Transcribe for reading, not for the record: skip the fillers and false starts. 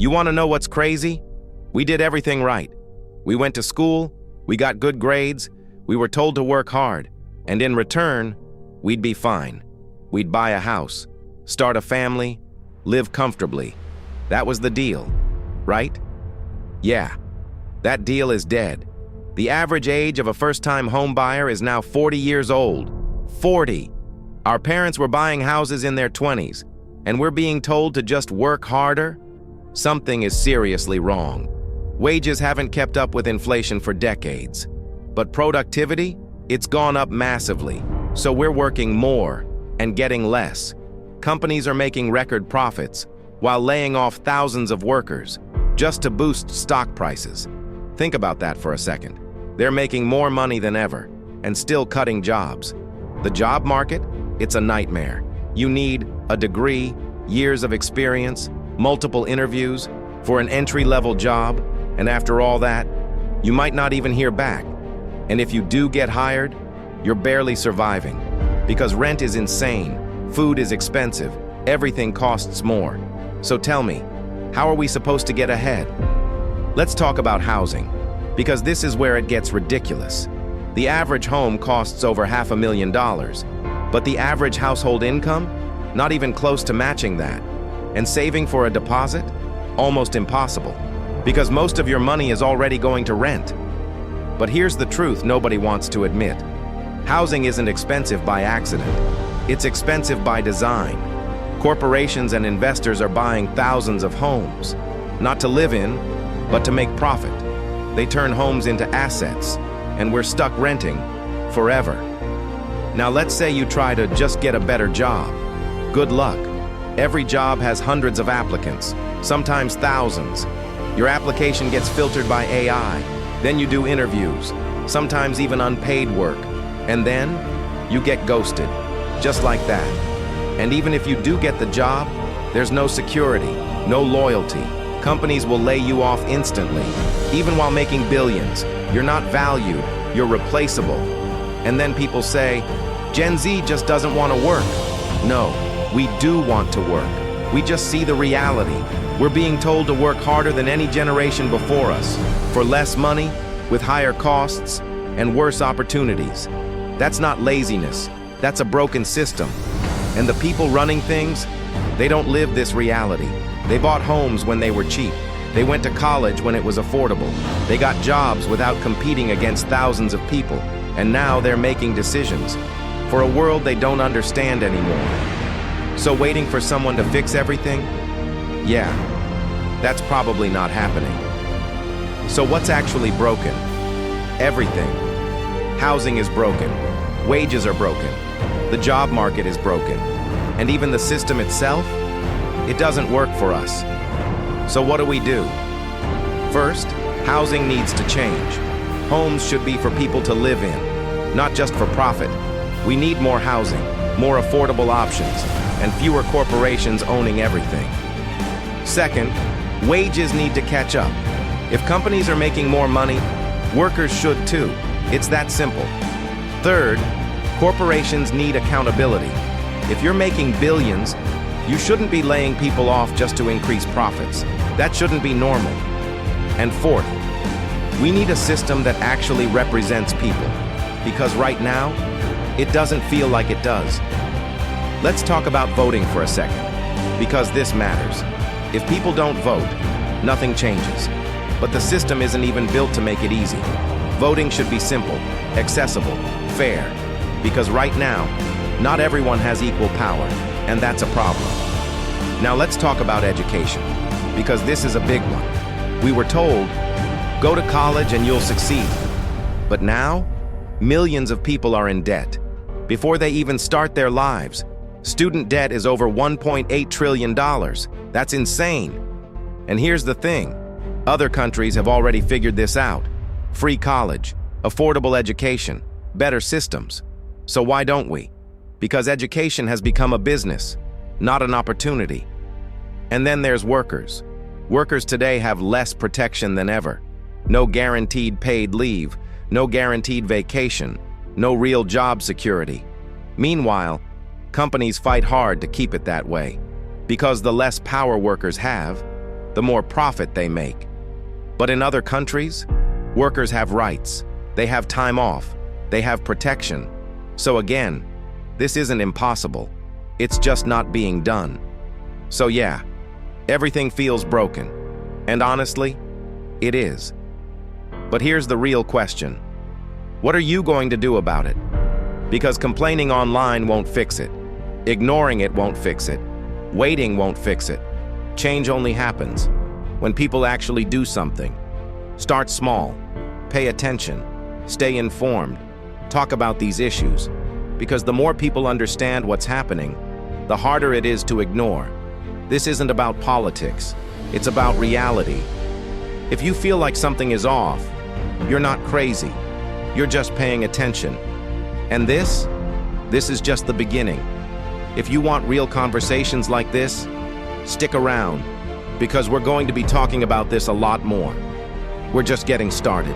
You want to know what's crazy? We did everything right. We went to school, we got good grades, we were told to work hard, and in return, we'd be fine. We'd buy a house, start a family, live comfortably. That was the deal, right? Yeah, that deal is dead. The average age of a first-time home buyer is now 40 years old. 40! Our parents were buying houses in their 20s, and we're being told to just work harder? Something is seriously wrong. Wages haven't kept up with inflation for decades. But productivity? It's gone up massively. So we're working more and getting less. Companies are making record profits while laying off thousands of workers just to boost stock prices. Think about that for a second. They're making more money than ever and still cutting jobs. The job market? It's a nightmare. You need a degree, years of experience, multiple interviews for an entry-level job, and after all that, you might not even hear back. And if you do get hired, you're barely surviving because rent is insane, food is expensive, everything costs more. So tell me, how are we supposed to get ahead? Let's talk about housing, because this is where it gets ridiculous. The average home costs over $500,000, but the average household income? Not even close to matching that. And saving for a deposit? Almost impossible, because most of your money is already going to rent. But here's the truth nobody wants to admit. Housing isn't expensive by accident. It's expensive by design. Corporations and investors are buying thousands of homes, not to live in, but to make profit. They turn homes into assets, and we're stuck renting forever. Now let's say you try to just get a better job. Good luck. Every job has hundreds of applicants, sometimes thousands. Your application gets filtered by AI. Then you do interviews, sometimes even unpaid work. And then you get ghosted, just like that. And even if you do get the job, there's no security, no loyalty. Companies will lay you off instantly. Even while making billions, you're not valued, you're replaceable. And then people say, Gen Z just doesn't want to work. No, we do want to work. We just see the reality. We're being told to work harder than any generation before us, for less money, with higher costs, and worse opportunities. That's not laziness, that's a broken system. And the people running things, they don't live this reality. They bought homes when they were cheap. They went to college when it was affordable. They got jobs without competing against thousands of people. And now they're making decisions for a world they don't understand anymore. So waiting for someone to fix everything? Yeah, that's probably not happening. So what's actually broken? Everything. Housing is broken. Wages are broken. The job market is broken. And even the system itself? It doesn't work for us. So what do? First, housing needs to change. Homes should be for people to live in, not just for profit. We need more housing, more affordable options, and fewer corporations owning everything. Second, wages need to catch up. If companies are making more money, workers should too. It's that simple. Third, corporations need accountability. If you're making billions, you shouldn't be laying people off just to increase profits. That shouldn't be normal. And fourth, we need a system that actually represents people, because right now, it doesn't feel like it does. Let's talk about voting for a second, because this matters. If people don't vote, nothing changes. But the system isn't even built to make it easy. Voting should be simple, accessible, fair, because right now, not everyone has equal power, and that's a problem. Now let's talk about education, because this is a big one. We were told, go to college and you'll succeed. But now, millions of people are in debt. Before they even start their lives, student debt is over $1.8 trillion. That's insane. And here's the thing. Other countries have already figured this out. Free college, affordable education, better systems. So why don't we? Because education has become a business, not an opportunity. And then there's workers. Workers today have less protection than ever. No guaranteed paid leave, no guaranteed vacation, no real job security. Meanwhile, companies fight hard to keep it that way. Because the less power workers have, the more profit they make. But in other countries, workers have rights, they have time off, they have protection. So again, this isn't impossible. It's just not being done. So yeah, everything feels broken. And honestly, it is. But here's the real question. What are you going to do about it? Because complaining online won't fix it. Ignoring it won't fix it. Waiting won't fix it. Change only happens when people actually do something. Start small. Pay attention. Stay informed. Talk about these issues. Because the more people understand what's happening, the harder it is to ignore. This isn't about politics. It's about reality. If you feel like something is off, you're not crazy. You're just paying attention. And this is just the beginning. If you want real conversations like this, stick around, because we're going to be talking about this a lot more. We're just getting started.